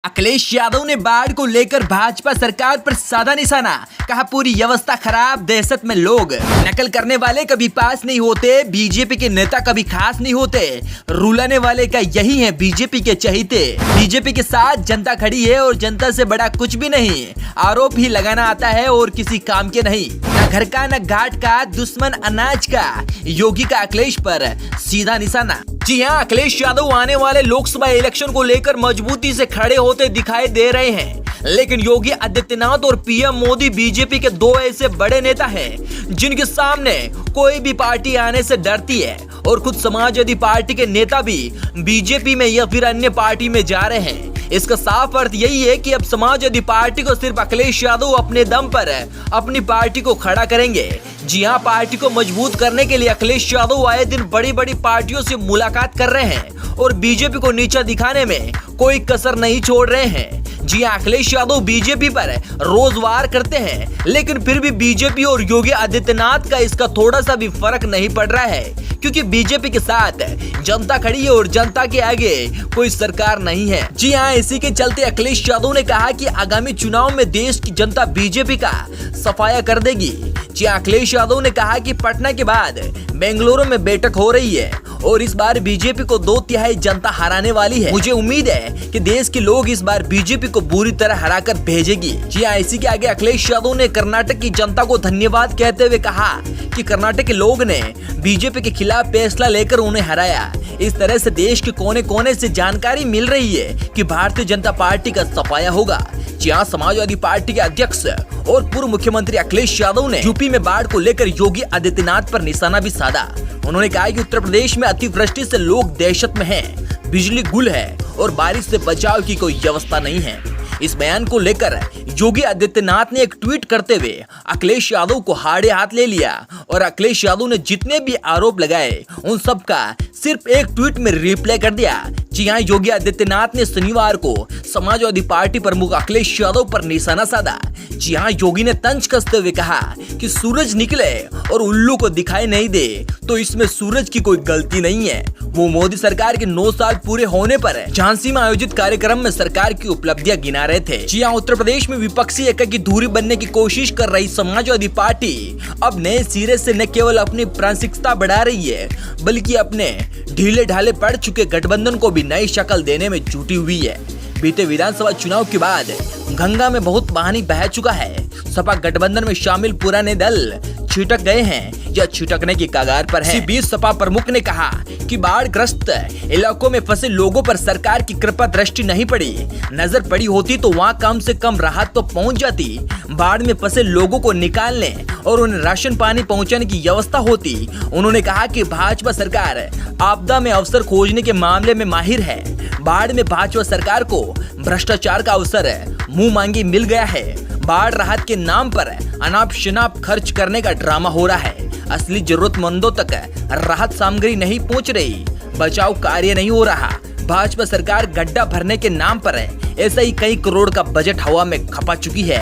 अखिलेश यादव ने बाढ़ को लेकर भाजपा सरकार पर साधा निशाना, कहा पूरी व्यवस्था खराब, दहशत में लोग, नकल करने वाले कभी पास नहीं होते, बीजेपी के नेता कभी खास नहीं होते, रुलाने वाले का यही है बीजेपी के चहीते, बीजेपी के साथ जनता खड़ी है और जनता से बड़ा कुछ भी नहीं, आरोप ही लगाना आता है और किसी काम के नहीं, न घर का न घाट का, दुश्मन अनाज का, योगी का अखिलेश पर सीधा निशाना। जी हाँ, अखिलेश यादव आने वाले लोकसभा इलेक्शन को लेकर मजबूती से खड़े होते दिखाई दे रहे हैं, लेकिन योगी आदित्यनाथ और पीएम मोदी बीजेपी के दो ऐसे बड़े नेता हैं जिनके सामने कोई भी पार्टी आने से डरती है और खुद समाजवादी पार्टी के नेता भी बीजेपी में या फिर अन्य पार्टी में जा रहे हैं। इसका साफ अर्थ यही है कि अब समाजवादी पार्टी को सिर्फ अखिलेश यादव अपने दम पर अपनी पार्टी को खड़ा करेंगे। जी हां, पार्टी को मजबूत करने के लिए अखिलेश यादव आए दिन बड़ी बड़ी पार्टियों से मुलाकात कर रहे हैं और बीजेपी को नीचा दिखाने में कोई कसर नहीं छोड़ रहे हैं। जी हां, अखिलेश यादव बीजेपी पर रोज वार करते हैं, लेकिन फिर भी बीजेपी और योगी आदित्यनाथ का इसका थोड़ा सा भी फर्क नहीं पड़ रहा है, क्योंकि बीजेपी के साथ जनता खड़ी है और जनता के आगे कोई सरकार नहीं है। जी हाँ, इसी के चलते अखिलेश यादव ने कहा कि आगामी चुनाव में देश की जनता बीजेपी का सफाया कर देगी। जी हाँ, अखिलेश यादव ने कहा कि पटना के बाद बेंगलुरु में बैठक हो रही है और इस बार बीजेपी को 2/3 जनता हराने वाली है। मुझे उम्मीद है कि देश के लोग इस बार बीजेपी को बुरी तरह हराकर भेजेगी। जी हाँ, इसी के आगे अखिलेश यादव ने कर्नाटक की जनता को धन्यवाद कहते हुए कहा कि कर्नाटक के लोग ने बीजेपी के खिलाफ फैसला लेकर उन्हें हराया। इस तरह से देश के कोने कोने से जानकारी मिल रही है कि भारतीय जनता पार्टी का सफाया होगा। जी हाँ, समाजवादी पार्टी के अध्यक्ष और पूर्व मुख्यमंत्री अखिलेश यादव ने यूपी में बाढ़ को लेकर योगी आदित्यनाथ पर निशाना भी साधा। उन्होंने कहा कि उत्तर प्रदेश में अतिवृष्टि से लोग दहशत में हैं, बिजली गुल है और बारिश से बचाव की कोई व्यवस्था नहीं है। इस बयान को लेकर योगी आदित्यनाथ ने एक ट्वीट करते हुए अखिलेश यादव को हाड़े हाथ ले लिया और अखिलेश यादव ने जितने भी आरोप लगाए उन सब का सिर्फ एक ट्वीट में रिप्लाई कर दिया। जी हाँ, योगी आदित्यनाथ ने शनिवार को समाजवादी पार्टी प्रमुख अखिलेश यादव पर निशाना साधा। जी हाँ, योगी ने तंज कसते हुए कहा कि सूरज निकले और उल्लू को दिखाई नहीं दे तो इसमें सूरज की कोई गलती नहीं है। वो मोदी सरकार के 9 साल पूरे होने पर झांसी में आयोजित कार्यक्रम में सरकार की उपलब्धियां गिना रहे थे। जी हाँ, उत्तर प्रदेश में विपक्षी एकता की धुरी बनने की कोशिश कर रही समाजवादी पार्टी अब नए सिरे से न केवल अपनी प्रासंगिकता बढ़ा रही है, बल्कि अपने ढीले ढाले पड़ चुके गठबंधन को भी नई शक्ल देने में जुटी हुई है। बीते विधानसभा चुनाव के बाद गंगा में बहुत पानी बह चुका है। सपा गठबंधन में शामिल पुराने दल छिटक गए हैं या छिटकने की कगार पर हैं। इसी बीच सपा प्रमुख ने कहा कि बाढ़ ग्रस्त इलाकों में फंसे लोगों पर सरकार की कृपा दृष्टि नहीं पड़ी। नजर पड़ी होती तो वहाँ कम से कम राहत तो पहुँच जाती। बाढ़ में फंसे लोगों को निकालने और उन्हें राशन पानी पहुँचाने की व्यवस्था होती। उन्होंने कहा कि भाजपा सरकार आपदा में अवसर खोजने के मामले में माहिर है। बाढ़ में भाजपा सरकार को भ्रष्टाचार का अवसर मुंह मांगी मिल गया है। बाढ़ राहत के नाम पर अनाप शनाप खर्च करने का ड्रामा हो रहा है। असली जरूरतमंदों तक राहत सामग्री नहीं पहुंच रही, बचाव कार्य नहीं हो रहा। भाजपा सरकार गड्ढा भरने के नाम पर ऐसा ही कई करोड़ का बजट हवा में खपा चुकी है।